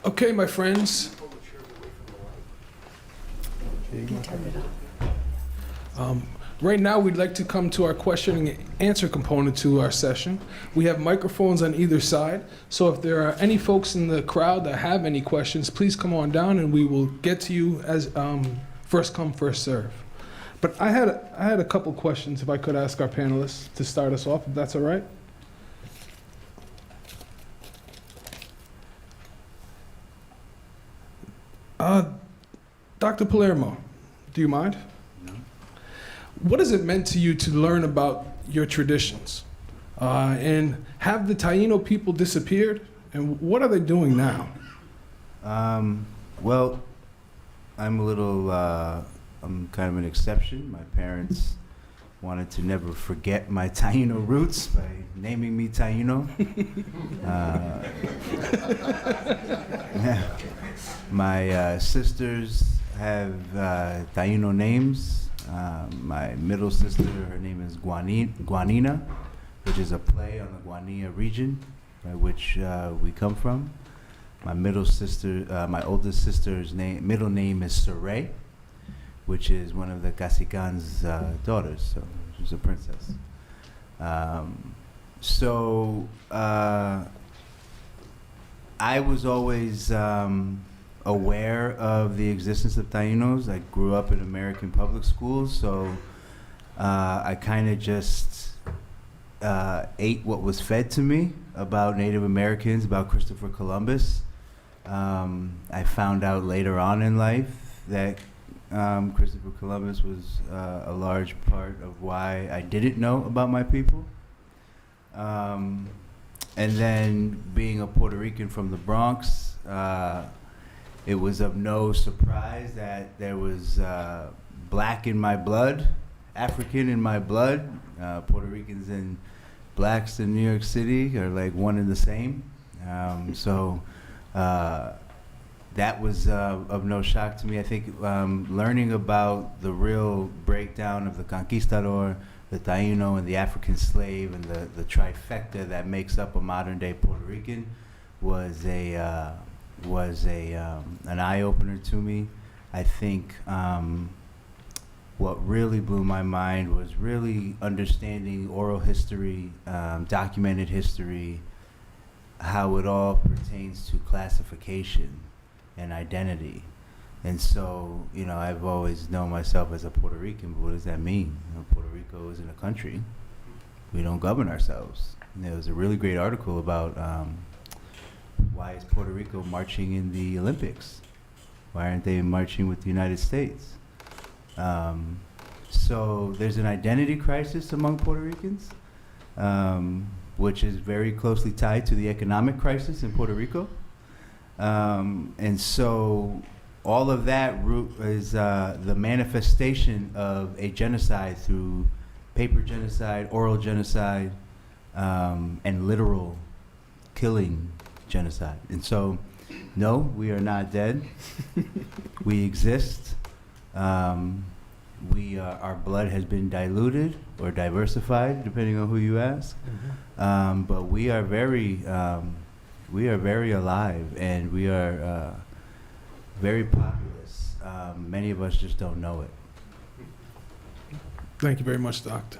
Okay, my friends. Right now, we'd like to come to our question and answer component to our session. We have microphones on either side, so if there are any folks in the crowd that have any questions, please come on down and we will get to you as first come, first serve. But I had a couple questions if I could ask our panelists to start us off, if that's all right. Dr. Palermo, do you mind? No. What has it meant to you to learn about your traditions? And have the Taino people disappeared? And what are they doing now? Well, I'm kind of an exception. My parents wanted to never forget my Taino roots by naming me Taino. My sisters have Taino names. My middle sister, her name is Guanina, which is a play on the Guanilla region, by which we come from. My oldest sister's middle name is Saray, which is one of the Casican's daughters, so she's a princess. I was always aware of the existence of Tainos. I grew up in American public schools, so I kind of just ate what was fed to me about Native Americans, about Christopher Columbus. I found out later on in life that Christopher Columbus was a large part of why I didn't know about my people. And then being a Puerto Rican from the Bronx, it was of no surprise that there was black in my blood, African in my blood. Puerto Ricans and blacks in New York City are like one and the same. That was of no shock to me. I think learning about the real breakdown of the conquistador, the Taino, and the African slave, and the trifecta that makes up a modern-day Puerto Rican was an eye-opener to me. I think what really blew my mind was really understanding oral history, documented history, how it all pertains to classification and identity. And so, I've always known myself as a Puerto Rican, but what does that mean? Puerto Rico isn't a country. We don't govern ourselves. And there was a really great article about why is Puerto Rico marching in the Olympics? Why aren't they marching with the United States? So there's an identity crisis among Puerto Ricans, which is very closely tied to the economic crisis in Puerto Rico. And so all of that is the manifestation of a genocide through paper genocide, oral genocide, and literal killing genocide. And so, no, we are not dead. We exist. Our blood has been diluted or diversified, depending on who you ask. Mm-hmm. But we are very alive, and we are very populous. Many of us just don't know it. Thank you very much, Doctor.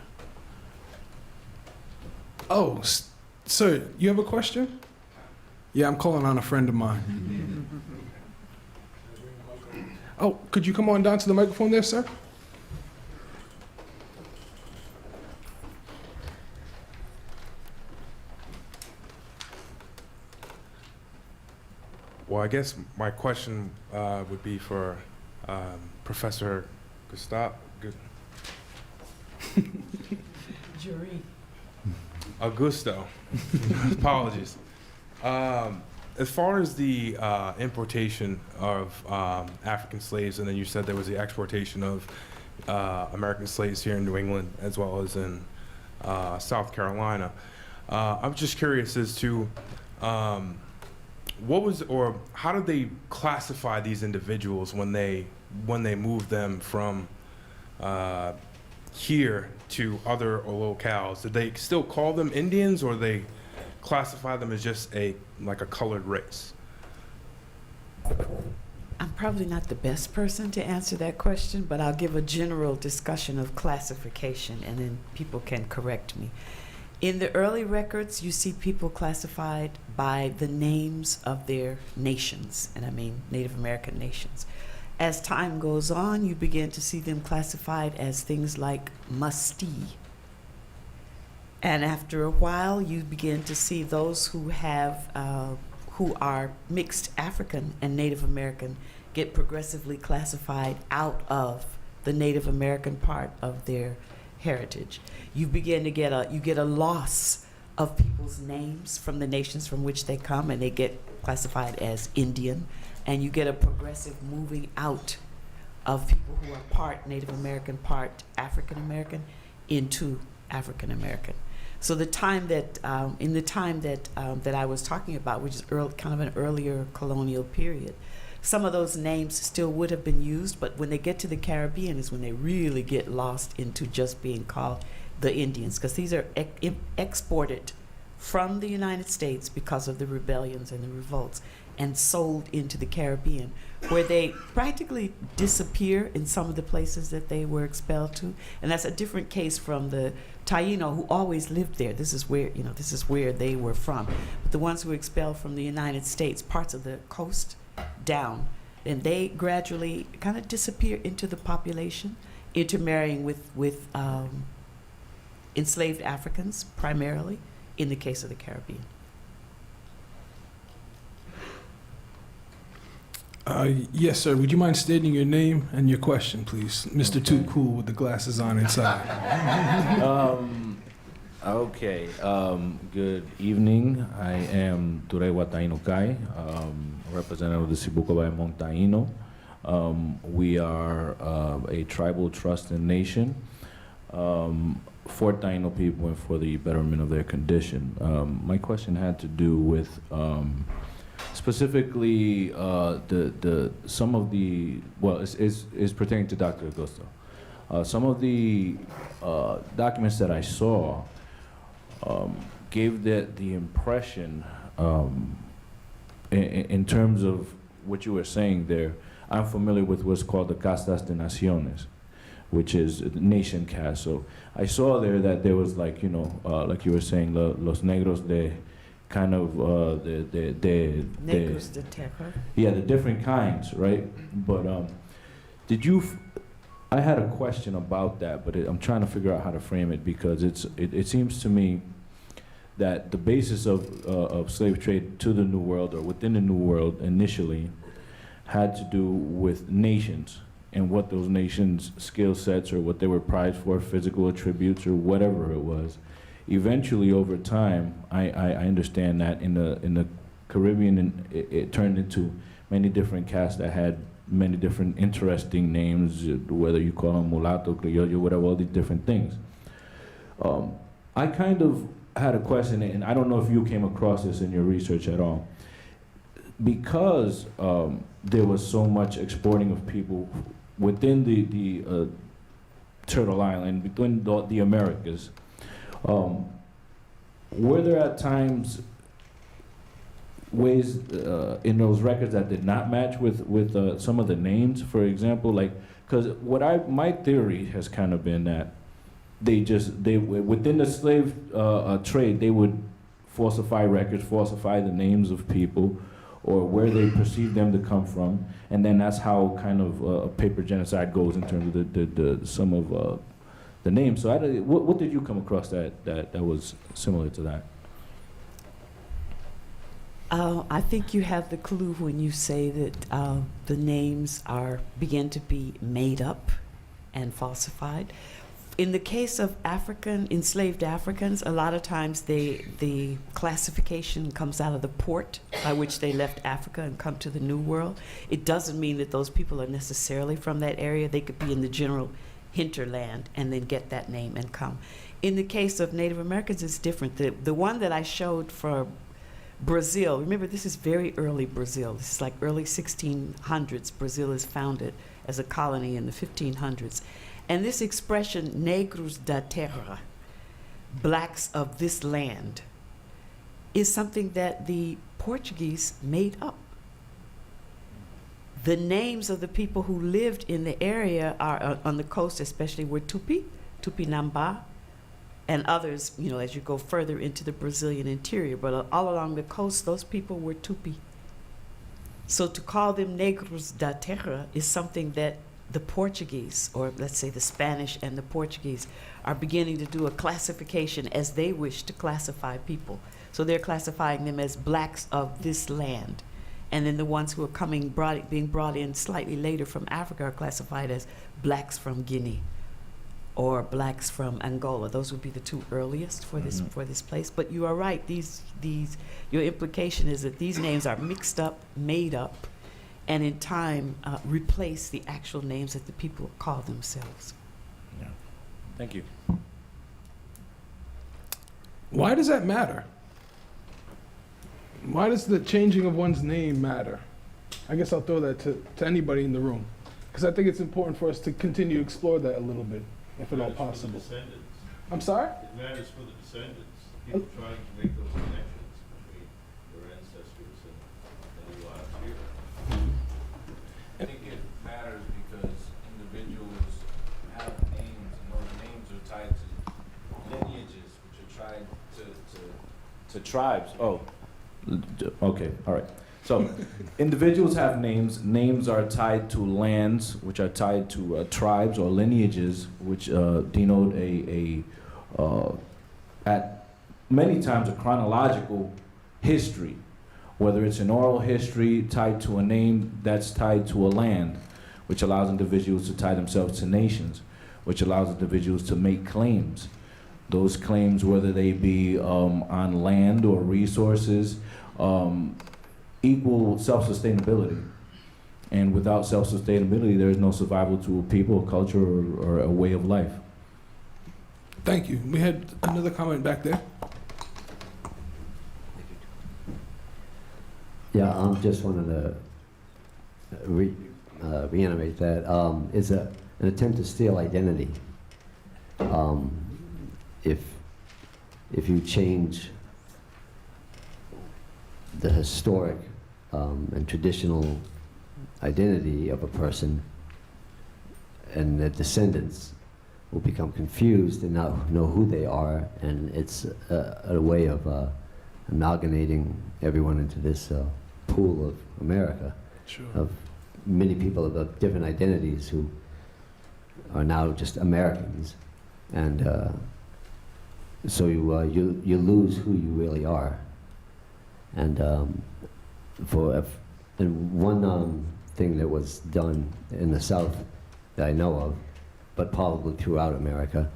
Oh, sir, you have a question? Yeah, I'm calling on a friend of mine. Oh, could you come on down to the microphone there, sir? Well, I guess my question would be for Professor Jury. Augusto. Apologies. As far as the importation of African slaves, and then you said there was the exportation of American slaves here in New England as well as in South Carolina. I'm just curious as to how did they classify these individuals when they moved them from here to other locales? Did they still call them Indians, or they classify them as just like a colored race? I'm probably not the best person to answer that question, but I'll give a general discussion of classification and then people can correct me. In the early records, you see people classified by the names of their nations, and I mean Native American nations. As time goes on, you begin to see them classified as things like mustee. And after a while, you begin to see those who are mixed African and Native American get progressively classified out of the Native American part of their heritage. You begin to get a loss of people's names from the nations from which they come, and they get classified as Indian, and you get a progressive moving out of people who are part Native American, part African American into African American. So the time that in the time that I was talking about, which is kind of an earlier colonial period, some of those names still would have been used, but when they get to the Caribbean is when they really get lost into just being called the Indians, because these are exported from the United States because of the rebellions and the revolts and sold into the Caribbean, where they practically disappear in some of the places that they were expelled to. And that's a different case from the Taino, who always lived there. This is where they were from. But the ones who were expelled from the United States, parts of the coast down, and they gradually kind of disappear into the population, intermarrying with enslaved Africans primarily in the case of the Caribbean. Yes, sir. Would you mind stating your name and your question, please? Mr. Too Cool with the glasses on inside. Okay. Good evening. I am Turewa Taino Kai, representative of the Sibuko Baimong Taino. We are a tribal trust and nation for Taino people and for the betterment of their condition. My question had to do with specifically some of the, well, it's pertaining to Dr. Augusto. Some of the documents that I saw gave the impression, in terms of what you were saying there, I'm familiar with what's called the Castas de Naciones, which is the nation caste. So I saw there that there was like, like you were saying, los negros de kind of Negros de terror. yeah, the different kinds, right? But I had a question about that, but I'm trying to figure out how to frame it, because it seems to me that the basis of slave trade to the New World, or within the New World initially, had to do with nations and what those nations' skill sets or what they were prized for, physical attributes or whatever it was. Eventually, over time, I understand that in the Caribbean, it turned into many different castes that had many different interesting names, whether you call them mulatto, criollo, whatever, all these different things. I kind of had a question, and I don't know if you came across this in your research at all. Because there was so much exporting of people within the Turtle Island, between the Americas, were there at times ways in those records that did not match with some of the names, for example? Like, because my theory has kind of been that they within the slave trade, they would falsify records, falsify the names of people, or where they perceive them to come from, and then that's how kind of a paper genocide goes in terms of some of the names. So what did you come across that was similar to that? I think you have the clue when you say that the names begin to be made up and falsified. In the case of enslaved Africans, a lot of times the classification comes out of the port by which they left Africa and come to the New World. It doesn't mean that those people are necessarily from that area. They could be in the general hinterland and then get that name and come. In the case of Native Americans, it's different. The one that I showed for Brazil, remember this is very early Brazil. This is like early 1600s. Brazil is founded as a colony in the 1500s. And this expression, negros da terra, blacks of this land, is something that the Portuguese made up. The names of the people who lived in the area are on the coast, especially were Tupi, Tupinamba, and others, you know, as you go further into the Brazilian interior. But all along the coast, those people were Tupi. So to call them negros da terra is something that the Portuguese, or let's say the Spanish and the Portuguese, are beginning to do a classification as they wish to classify people. So they're classifying them as blacks of this land. And then the ones who are being brought in slightly later from Africa are classified as blacks from Guinea or blacks from Angola. Those would be the two earliest for this place. But you are right. Your implication is that these names are mixed up, made up, and in time replace the actual names that the people call themselves. Yeah. Thank you. Why does that matter? Why does the changing of one's name matter? I guess I'll throw that to anybody in the room, because I think it's important for us to continue to explore that a little bit, if at all possible. For the descendants. I'm sorry? It matters for the descendants. People trying to make those connections between their ancestors and their lives here. I think it matters because individuals have names, and those names are tied to lineages, which are tied to tribes. Oh, okay, all right. So individuals have names. Names are tied to lands, which are tied to tribes or lineages, which denote at many times a chronological history, whether it's an oral history tied to a name that's tied to a land, which allows individuals to tie themselves to nations, which allows individuals to make claims. Those claims, whether they be on land or resources, equal self-sustainability. And without self-sustainability, there is no survival to a people, a culture, or a way of life. Thank you. We had another comment back there. Yeah, just wanted to reiterate that it's an attempt to steal identity. If you change the historic and traditional identity of a person, and the descendants will become confused and not know who they are, and it's a way of amalgamating everyone into this pool of America, Sure. of many people of different identities who are now just Americans, and so you lose who you really are. And one thing that was done in the South that I know of, but probably throughout America,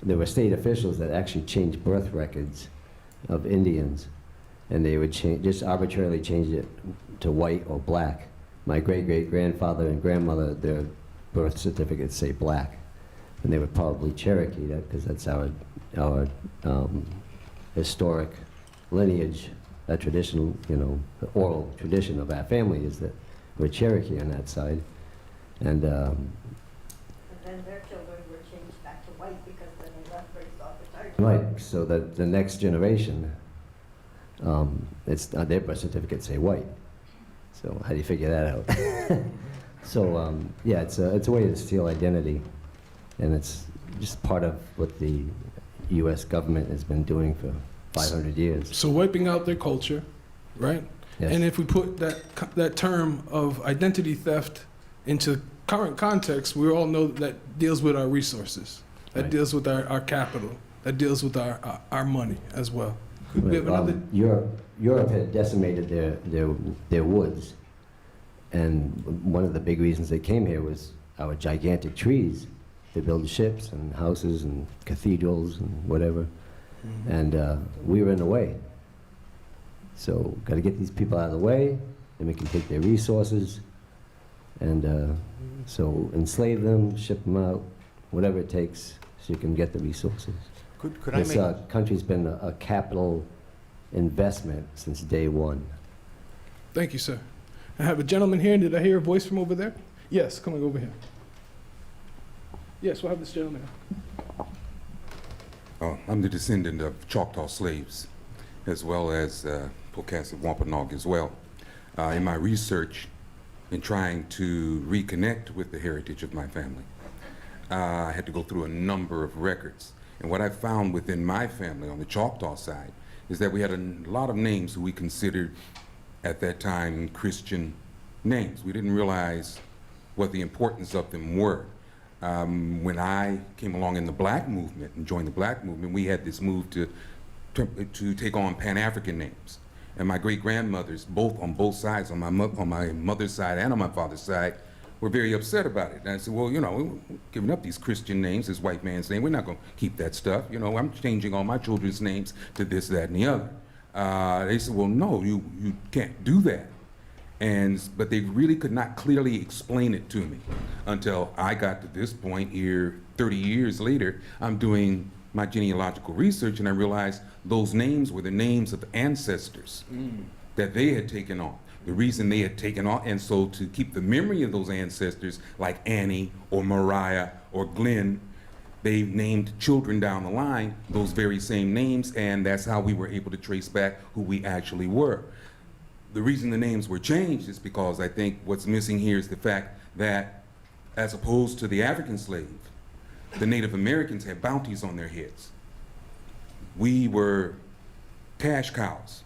there were state officials that actually changed birth records of Indians, and they would just arbitrarily change it to white or black. My great-great-grandfather and grandmother, their birth certificates say black, and they would probably Cherokee that because that's our historic lineage, that traditional, the oral tradition of our family is that we're Cherokee on that side, and then their children were changed back to white because then they left race off the target. right, so that the next generation, it's their birth certificates say white. So how do you figure that out? So yeah, it's a way to steal identity, and it's just part of what the U.S. government has been doing for 500 years. So wiping out their culture, right? Yes. And if we put that term of identity theft into current context, we all know that deals with our resources, that Right. deals with our capital, that deals with our money as well. Could we have another? Europe had decimated their woods, and one of the big reasons they came here was our gigantic trees. They build ships and houses and cathedrals and whatever, and we were in the way. So got to get these people out of the way, and we can take their resources, and so enslave them, ship them out, whatever it takes, so you can get the resources. Could I This make country's been a capital investment since day one. Thank you, sir. I have a gentleman here. Did I hear a voice from over there? Yes, coming over here. Yes, we'll have this gentleman. I'm the descendant of Choctaw slaves, as well as Pocasset Wampanoag as well. In my research in trying to reconnect with the heritage of my family. I had to go through a number of records. And what I found within my family on the Choctaw side is that we had a lot of names who we considered at that time Christian names. We didn't realize what the importance of them were. When I came along in the black movement and joined the black movement, we had this move to take on Pan-African names. And my great-grandmothers, on both sides, on my mother's side and on my father's side, were very upset about it. And I said, well, you know, we're giving up these Christian names, this white man's name. We're not going to keep that stuff. You know, I'm changing all my children's names to this, that, and the other. They said, well, no, you can't do that. But they really could not clearly explain it to me until I got to this point here 30 years later. I'm doing my genealogical research, and I realized those names were the names of ancestors that they had taken on. The reason they had taken on, and so to keep the memory of those ancestors, like Annie or Mariah or Glenn, they named children down the line those very same names, and that's how we were able to trace back who we actually were. The reason the names were changed is because I think what's missing here is the fact that, as opposed to the African slave, the Native Americans had bounties on their heads. We were cash cows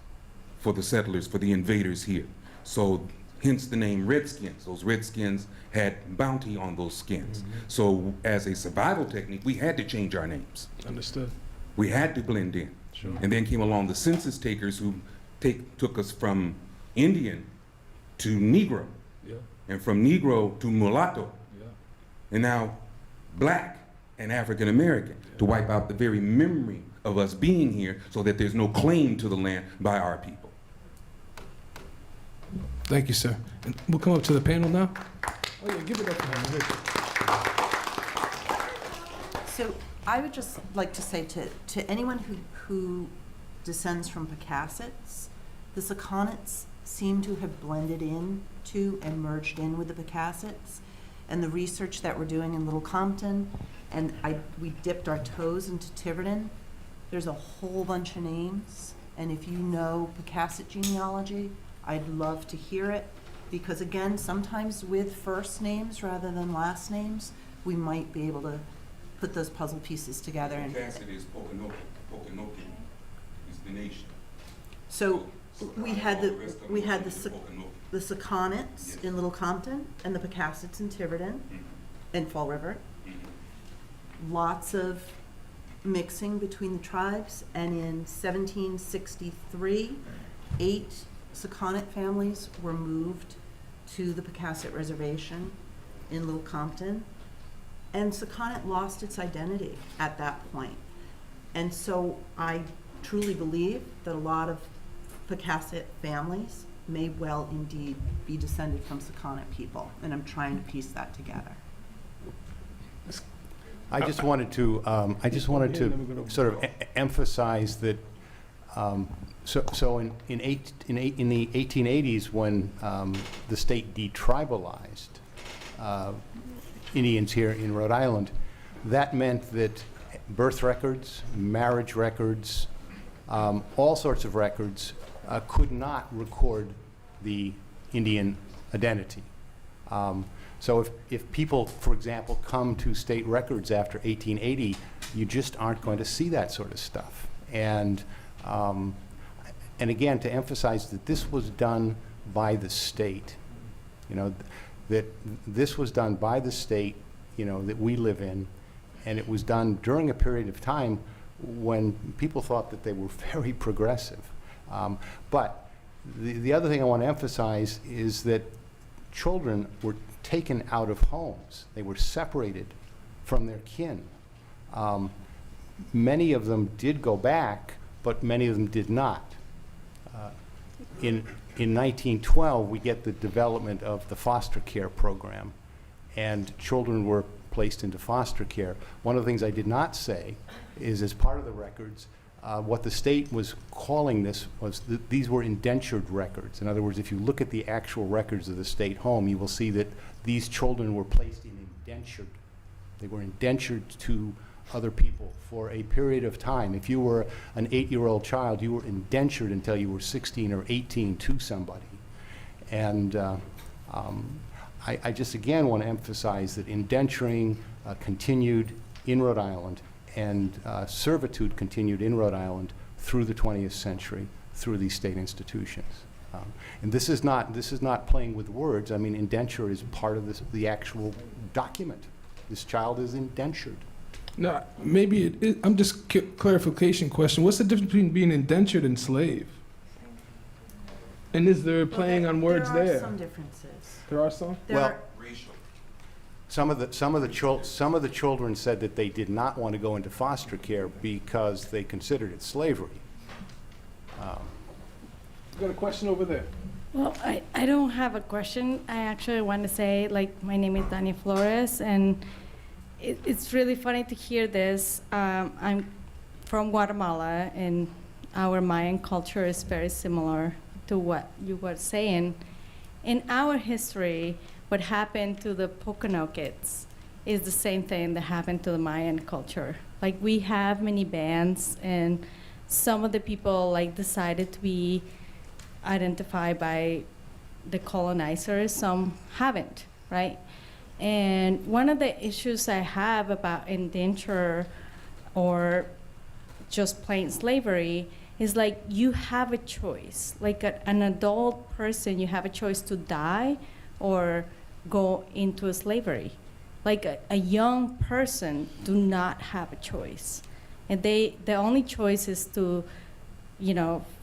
for the settlers, for the invaders here. So hence the name Redskins. Those Redskins had bounty on those skins. So as a survival technique, we had to change our names. Understood. We had to blend in. Sure. And then came along the census takers who took us from Indian to Negro, Yeah. and from Negro to mulatto, Yeah. and now black and African American, to wipe out the very memory of us being here so that there's no claim to the land by our people. Thank you, sir. And we'll come up to the panel now. Oh yeah, give it up to him. So I would just like to say to anyone who descends from Picassets, the Sakonets seem to have blended in to and merged in with the Picassets. And the research that we're doing in Little Compton, and we dipped our toes into Tiverton. There's a whole bunch of names, and if you know Picasset genealogy, I'd love to hear it, because again, sometimes with first names rather than last names, we might be able to put those puzzle pieces together. And Picassett is Poconoke. Poconoke is the nation. so we had the Poconoke. the Sakonets Yes. in Little Compton and the Picassets in Tiverton and Fall River. Lots of mixing between the tribes, and in 1763, 8 Sakonet families were moved to the Picasset Reservation in Little Compton, and Sakonet lost its identity at that point. And so I truly believe that a lot of Picasset families may well indeed be descended from Sakonet people, and I'm trying to piece that together. I just wanted to sort of emphasize that. So in the 1880s, when the state detribalized Indians here in Rhode Island, that meant that birth records, marriage records, all sorts of records could not record the Indian identity. So if people, for example, come to state records after 1880, you just aren't going to see that sort of stuff. And again, to emphasize that this was done by the state, that this was done by the state, that we live in, and it was done during a period of time when people thought that they were very progressive. But the other thing I want to emphasize is that children were taken out of homes. They were separated from their kin. Many of them did go back, but many of them did not. In 1912, we get the development of the foster care program, and children were placed into foster care. One of the things I did not say is, as part of the records, what the state was calling this was that these were indentured records. In other words, if you look at the actual records of the state home, you will see that these children were placed in indentured. They were indentured to other people for a period of time. If you were an 8-year-old child, you were indentured until you were 16 or 18 to somebody. And I just again want to emphasize that indenturing continued in Rhode Island, and servitude continued in Rhode Island through the 20th century through these state institutions. And this is not playing with words. I mean, indenture is part of the actual document. This child is indentured. Now, maybe I'm just clarification question. What's the difference between being indentured and slave? And is there playing on words there? There are some differences. There are some? Well, some of the children said that they did not want to go into foster care because they considered it slavery. Got a question over there. Well, I don't have a question. I actually want to say, like, my name is Dani Flores, and it's really funny to hear this. I'm from Guatemala, and our Mayan culture is very similar to what you were saying. In our history, what happened to the Poconokids is the same thing that happened to the Mayan culture. Like, we have many bands, and some of the people like decided to be identified by the colonizers, some haven't, right? And one of the issues I have about indenture or just plain slavery is, like, you have a choice. Like an adult person, you have a choice to die or go into slavery. Like a young person do not have a choice. And the only choice is to,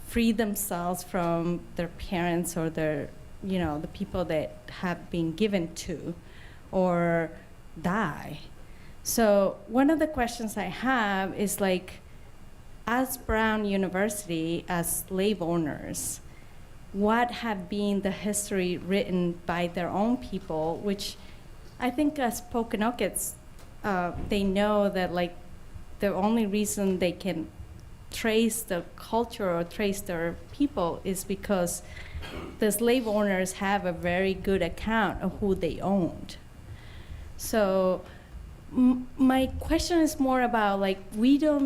free themselves from their parents or their, the people that have been given to, or die. So one of the questions I have is, like, as Brown University, as slave owners, what have been the history written by their own people, which I think as Poconokids, they know that, like, the only reason they can trace the culture or trace their people is because the slave owners have a very good account of who they owned. So my question is more about, like, we don't